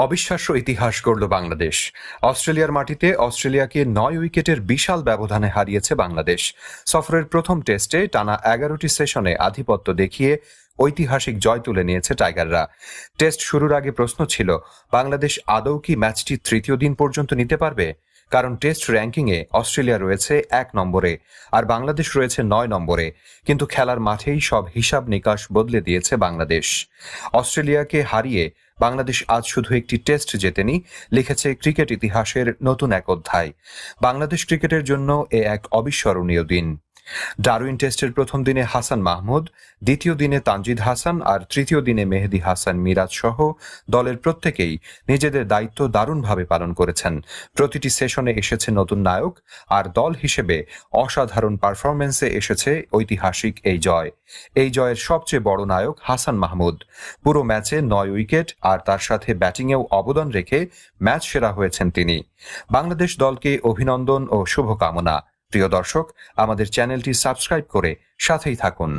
অবিশ্বাস্য ইতিহাস গড়ল বাংলাদেশ। অস্ট্রেলিয়ার মাটিতে অস্ট্রেলিয়াকে ৯ উইকেটের বিশাল ব্যবধানে হারিয়েছে বাংলাদেশ। সফরের প্রথম টেস্টে টানা ১১টি সেশনে আধিপত্য দেখিয়ে ঐতিহাসিক জয় তুলে নিয়েছে টাইগাররা। টেস্ট শুরুর আগে প্রশ্ন ছিল, বাংলাদেশ আদৌ কি ম্যাচটি তৃতীয় দিন পর্যন্ত নিতে পারবে? কারণ টেস্ট র্যাঙ্কিংয়ে অস্ট্রেলিয়া রয়েছে ১ নম্বরে আর বাংলাদেশ রয়েছে ৯ নম্বরে। কিন্তু খেলার মাঠেই সব হিসাব নিকাশ বদলে দিয়েছে বাংলাদেশ। অস্ট্রেলিয়াকে হারিয়ে বাংলাদেশ আজ শুধু একটি টেস্ট জেতেনি, লিখেছে ক্রিকেট ইতিহাসের নতুন এক অধ্যায়। বাংলাদেশ ক্রিকেটের জন্য এ এক অবিস্মরণীয় দিন। ডারউইন টেস্টের প্রথম দিনে হাসান মাহমুদ, দ্বিতীয় দিনে তানজিদ হাসান আর তৃতীয় দিনে মেহেদী হাসান মিরাজ সহ দলের প্রত্যেকেই নিজেদের দায়িত্ব দারুণভাবে পালন করেছেন। প্রতিটি সেশনে এসেছে নতুন নায়ক, আর দল হিসেবে অসাধারণ পারফরম্যান্সে এসেছে ঐতিহাসিক এই জয়। এই জয়ের সবচেয়ে বড় নায়ক হাসান মাহমুদ। পুরো ম্যাচে ৯ উইকেট আর তার সাথে ব্যাটিংয়েও অবদান রেখে ম্যাচ সেরা হয়েছেন তিনি। বাংলাদেশ দলকে অভিনন্দন ও শুভকামনা। প্রিয় দর্শক, আমাদের চ্যানেলটি সাবস্ক্রাইব করে সাথেই থাকুন।